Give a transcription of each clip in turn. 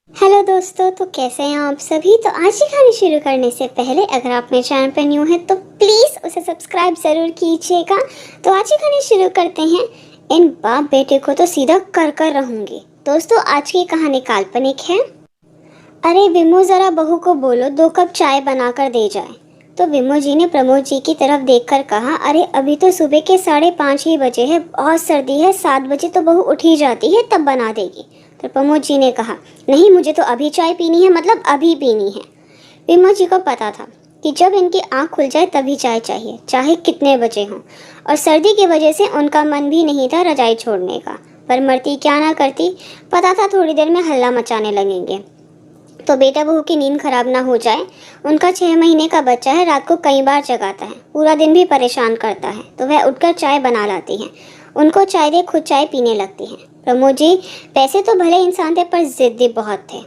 Hello दोस्तों, तो कैसे हैं आप सभी। तो आज की कहानी शुरू करने से पहले अगर आप मेरे चैनल पर न्यू हैं तो प्लीज़ उसे सब्सक्राइब ज़रूर कीजिएगा। तो आज की कहानी शुरू करते हैं। इन बाप बेटे को तो सीधा कर कर रहूंगी। दोस्तों, आज की कहानी काल्पनिक है। अरे विमो, ज़रा बहू को बोलो 2 कप चाय बनाकर दे जाए। तो विमो जी ने प्रमोद जी की तरफ देखकर कहा, अरे अभी तो सुबह के 5:30 ही बजे है, बहुत सर्दी है, 7 बजे तो बहू उठ ही जाती है, तब बना देगी। तो प्रमोद जी ने कहा, नहीं मुझे तो अभी चाय पीनी है, मतलब अभी पीनी है। विमो जी को पता था कि जब इनकी आंख खुल जाए तभी चाय चाहिए, चाहे कितने बजे हों। और सर्दी की वजह से उनका मन भी नहीं था रजाई छोड़ने का, पर मरती क्या ना करती। पता था थोड़ी देर में हल्ला मचाने लगेंगे तो बेटा बहू की नींद खराब ना हो जाए। उनका 6 महीने का बच्चा है, रात को कई बार जगाता है, पूरा दिन भी परेशान करता है, तो वह उठकर चाय बना लाती हैं। उनको चाय दे खुद चाय पीने लगती हैं। प्रमोद जी पैसे तो भले इंसान थे पर जिद्दी बहुत थे।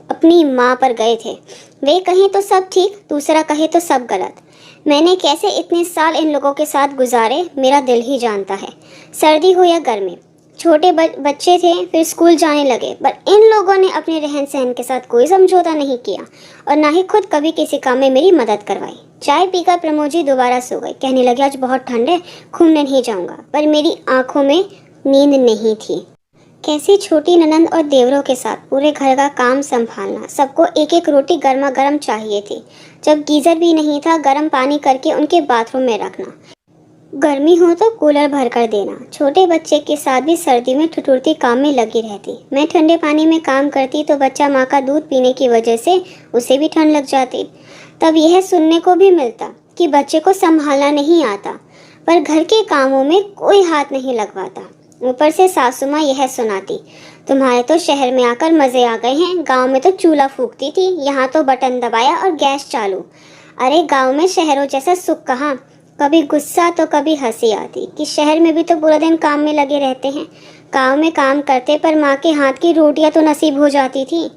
अपनी माँ पर गए थे। वे कहें तो सब ठीक, दूसरा कहे तो सब गलत। मैंने कैसे इतने साल इन लोगों के साथ गुजारे मेरा दिल ही जानता है। सर्दी हो या गर्मी, छोटे बच्चे थे, फिर स्कूल जाने लगे, पर इन लोगों ने अपने रहन सहन के साथ कोई समझौता नहीं किया और ना ही खुद कभी किसी काम में मेरी मदद करवाई। चाय पीकर प्रमोद जी दोबारा सो गए। कहने लगे, आज बहुत ठंड है, घूमने नहीं जाऊंगा। पर मेरी आंखों में नींद नहीं थी। कैसी छोटी ननंद और देवरों के साथ पूरे घर का काम संभालना, सबको एक एक रोटी गर्मा गर्म चाहिए थी। जब गीजर भी नहीं था, गर्म पानी करके उनके बाथरूम में रखना, गर्मी हो तो कूलर भर कर देना। छोटे बच्चे के साथ भी सर्दी में ठिठुरती काम में लगी रहती। मैं ठंडे पानी में काम करती तो बच्चा माँ का दूध पीने की वजह से उसे भी ठंड लग जाती। तब यह सुनने को भी मिलता कि बच्चे को संभालना नहीं आता, पर घर के कामों में कोई हाथ नहीं लगवाता। ऊपर से सासू माँ यह सुनाती, तुम्हारे तो शहर में आकर मज़े आ गए हैं, गाँव में तो चूल्हा फूकती थी, यहाँ तो बटन दबाया और गैस चालू। अरे गाँव में शहरों जैसा सुख कहाँ। कभी गुस्सा तो कभी हंसी आती कि शहर में भी तो पूरा दिन काम में लगे रहते हैं। गाँव में काम करते पर माँ के हाथ की रोटियाँ तो नसीब हो जाती थी।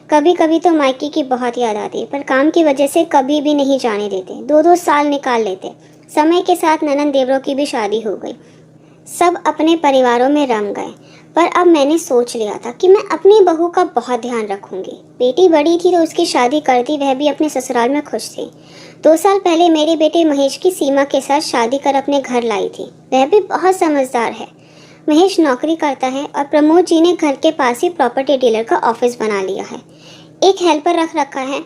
कभी कभी तो मायके की बहुत याद आती, पर काम की वजह से कभी भी नहीं जाने देते। 2-2 साल निकाल लेते। समय के साथ ननंद देवरों की भी शादी हो गई, सब अपने परिवारों में रम गए। पर अब मैंने सोच लिया था कि मैं अपनी बहू का बहुत ध्यान रखूंगी। बेटी बड़ी थी तो उसकी शादी कर दी, वह भी अपने ससुराल में खुश थी। 2 साल पहले मेरे बेटे महेश की सीमा के साथ शादी कर अपने घर लाई थी। वह भी बहुत समझदार है। महेश नौकरी करता है और प्रमोद जी ने घर के पास ही प्रॉपर्टी डीलर का ऑफिस बना लिया है। एक हेल्पर रख रखा है,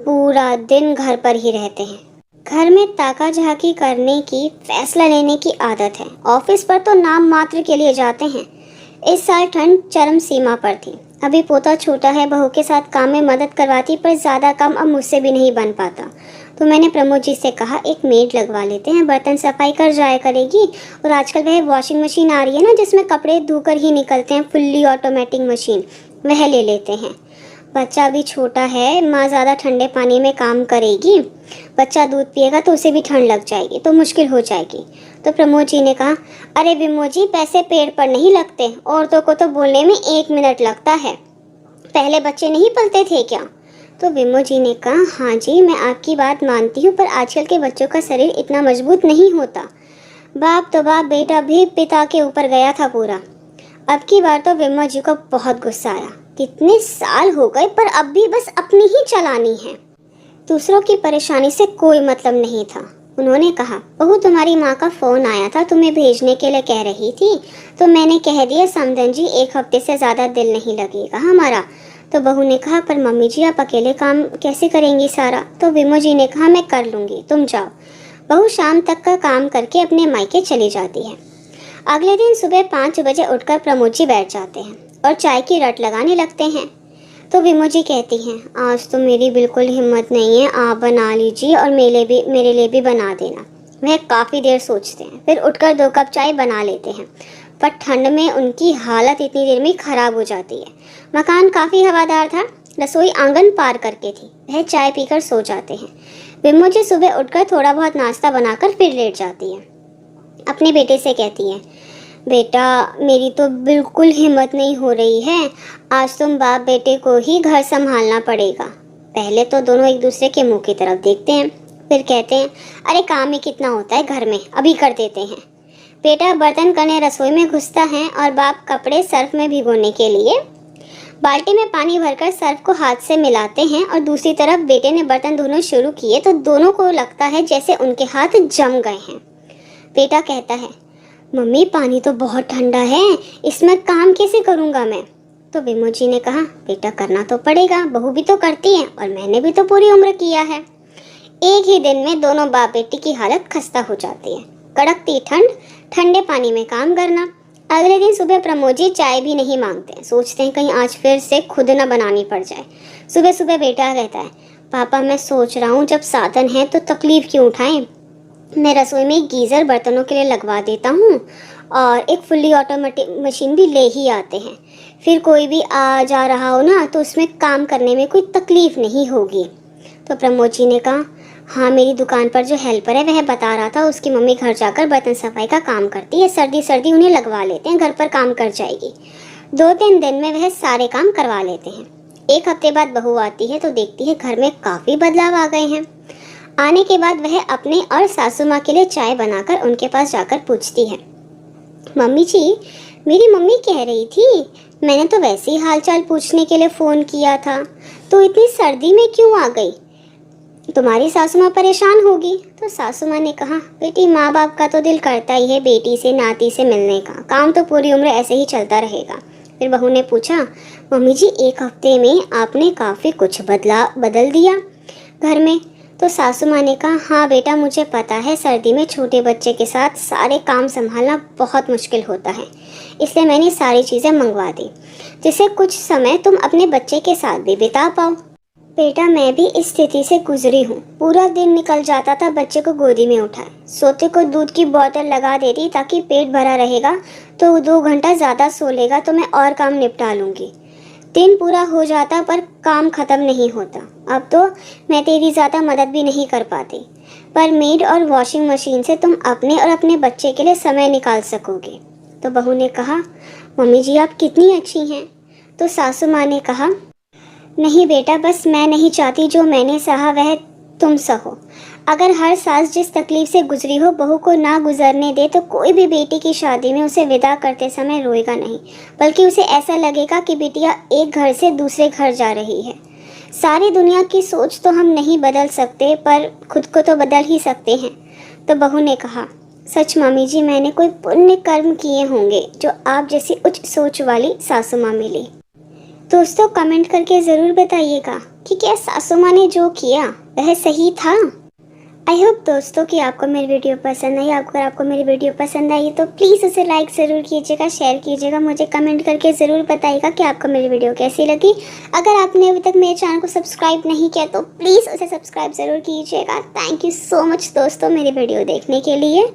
पूरा दिन घर पर ही रहते हैं। घर में ताका झाकी करने की, फैसला लेने की आदत है। ऑफिस पर तो नाम मात्र के लिए जाते हैं। इस साल ठंड चरम सीमा पर थी। अभी पोता छोटा है, बहू के साथ काम में मदद करवाती, पर ज़्यादा काम अब मुझसे भी नहीं बन पाता। तो मैंने प्रमोद जी से कहा, एक मेड लगवा लेते हैं, बर्तन सफाई कर जाया करेगी। और आजकल वह वॉशिंग मशीन आ रही है ना, जिसमें कपड़े धोकर ही निकलते हैं, फुल्ली ऑटोमेटिक मशीन, वह ले लेते हैं। बच्चा भी छोटा है, माँ ज़्यादा ठंडे पानी में काम करेगी, बच्चा दूध पिएगा तो उसे भी ठंड लग जाएगी, तो मुश्किल हो जाएगी। तो प्रमोद जी ने कहा, अरे विमो जी, पैसे पेड़ पर नहीं लगते, औरतों को तो बोलने में 1 मिनट लगता है। पहले बच्चे नहीं पलते थे क्या? तो विमो जी ने कहा, हाँ जी मैं आपकी बात मानती हूँ, पर आजकल के बच्चों का शरीर इतना मजबूत नहीं होता। बाप तो बाप, बेटा भी पिता के ऊपर गया था पूरा। अब की बार तो विमो जी को बहुत गुस्सा आया। कितने साल हो गए पर अब भी बस अपनी ही चलानी है, दूसरों की परेशानी से कोई मतलब नहीं था। उन्होंने कहा, बहू तुम्हारी माँ का फ़ोन आया था, तुम्हें भेजने के लिए कह रही थी, तो मैंने कह दिया समधन जी, 1 हफ्ते से ज़्यादा दिल नहीं लगेगा हमारा। तो बहू ने कहा, पर मम्मी जी आप अकेले काम कैसे करेंगी सारा? तो विमो जी ने कहा, मैं कर लूँगी, तुम जाओ। बहू शाम तक का काम करके अपने मायके चली जाती है। अगले दिन सुबह 5 बजे उठकर प्रमोद जी बैठ जाते हैं और चाय की रट लगाने लगते हैं। तो विमो जी कहती हैं, आज तो मेरी बिल्कुल हिम्मत नहीं है, आप बना लीजिए और मेरे लिए भी बना देना। वह काफ़ी देर सोचते हैं, फिर उठकर 2 कप चाय बना लेते हैं। पर ठंड में उनकी हालत इतनी देर में ख़राब हो जाती है। मकान काफ़ी हवादार था, रसोई आंगन पार करके थी। वह चाय पीकर सो जाते हैं। विमो जी सुबह उठकर थोड़ा बहुत नाश्ता बनाकर फिर लेट जाती है। अपने बेटे से कहती हैं, बेटा मेरी तो बिल्कुल हिम्मत नहीं हो रही है, आज तुम बाप बेटे को ही घर संभालना पड़ेगा। पहले तो दोनों एक दूसरे के मुंह की तरफ देखते हैं, फिर कहते हैं, अरे काम ही कितना होता है घर में, अभी कर देते हैं। बेटा बर्तन करने रसोई में घुसता है और बाप कपड़े सर्फ में भिगोने के लिए बाल्टी में पानी भरकर सर्फ को हाथ से मिलाते हैं और दूसरी तरफ बेटे ने बर्तन धोने शुरू किए तो दोनों को लगता है जैसे उनके हाथ जम गए हैं। बेटा कहता है, मम्मी पानी तो बहुत ठंडा है, इसमें काम कैसे करूँगा मैं? तो विमोजी ने कहा, बेटा करना तो पड़ेगा, बहू भी तो करती है और मैंने भी तो पूरी उम्र किया है। एक ही दिन में दोनों बाप बेटी की हालत खस्ता हो जाती है। कड़कती ठंड, ठंडे पानी में काम करना। अगले दिन सुबह प्रमोजी चाय भी नहीं मांगते, सोचते हैं कहीं आज फिर से खुद न बनानी पड़ जाए। सुबह सुबह बेटा कहता है, पापा मैं सोच रहा हूँ जब साधन है तो तकलीफ क्यों उठाएं? मैं रसोई में एक गीज़र बर्तनों के लिए लगवा देता हूँ और एक फुल्ली ऑटोमेटिक मशीन भी ले ही आते हैं। फिर कोई भी आ जा रहा हो ना तो उसमें काम करने में कोई तकलीफ नहीं होगी। तो प्रमोद ने कहा, हाँ मेरी दुकान पर जो हेल्पर है वह बता रहा था उसकी मम्मी घर जाकर बर्तन सफाई का काम करती है, सर्दी सर्दी उन्हें लगवा लेते हैं, घर पर काम कर जाएगी। 2-3 दिन में वह सारे काम करवा लेते हैं। एक हफ्ते बाद बहू आती है तो देखती है घर में काफ़ी बदलाव आ गए हैं। आने के बाद वह अपने और सासू माँ के लिए चाय बनाकर उनके पास जाकर पूछती है, मम्मी जी मेरी मम्मी कह रही थी मैंने तो वैसे ही हालचाल पूछने के लिए फ़ोन किया था, तो इतनी सर्दी में क्यों आ गई? तुम्हारी सासू माँ परेशान होगी। तो सासू माँ ने कहा, बेटी माँ बाप का तो दिल करता ही है बेटी से नाती से मिलने का, काम तो पूरी उम्र ऐसे ही चलता रहेगा। फिर बहू ने पूछा, मम्मी जी एक हफ्ते में आपने काफ़ी कुछ बदल दिया घर में। तो सासू माँ ने कहा, हाँ बेटा मुझे पता है सर्दी में छोटे बच्चे के साथ सारे काम संभालना बहुत मुश्किल होता है, इसलिए मैंने सारी चीज़ें मंगवा दी जिससे कुछ समय तुम अपने बच्चे के साथ भी बिता पाओ। बेटा मैं भी इस स्थिति से गुजरी हूँ, पूरा दिन निकल जाता था बच्चे को गोदी में उठाए, सोते को दूध की बोतल लगा देती ताकि पेट भरा रहेगा, तो 2 घंटा ज़्यादा सो लेगा तो मैं और काम निपटा लूँगी। दिन पूरा हो जाता पर काम ख़त्म नहीं होता। अब तो मैं तेरी ज़्यादा मदद भी नहीं कर पाती, पर मेड और वॉशिंग मशीन से तुम अपने और अपने बच्चे के लिए समय निकाल सकोगे। तो बहू ने कहा, मम्मी जी आप कितनी अच्छी हैं। तो सासू माँ ने कहा, नहीं बेटा बस मैं नहीं चाहती जो मैंने सहा वह तुम सहो। अगर हर सास जिस तकलीफ से गुजरी हो बहू को ना गुजरने दे तो कोई भी बेटी की शादी में उसे विदा करते समय रोएगा नहीं, बल्कि उसे ऐसा लगेगा कि बेटियां एक घर से दूसरे घर जा रही है। सारी दुनिया की सोच तो हम नहीं बदल सकते पर खुद को तो बदल ही सकते हैं। तो बहू ने कहा, सच मामी जी मैंने कोई पुण्य कर्म किए होंगे जो आप जैसी उच्च सोच वाली सासू माँ मिली। दोस्तों कमेंट करके ज़रूर बताइएगा कि क्या सासू माँ ने जो किया वह सही था। आई होप दोस्तों कि आपको मेरी वीडियो पसंद आई। अगर आपको मेरी वीडियो पसंद आई तो प्लीज़ उसे लाइक ज़रूर कीजिएगा, शेयर कीजिएगा, मुझे कमेंट करके ज़रूर बताइएगा कि आपको मेरी वीडियो कैसी लगी। अगर आपने अभी तक मेरे चैनल को सब्सक्राइब नहीं किया तो प्लीज़ उसे सब्सक्राइब ज़रूर कीजिएगा। थैंक यू सो मच दोस्तों मेरी वीडियो देखने के लिए।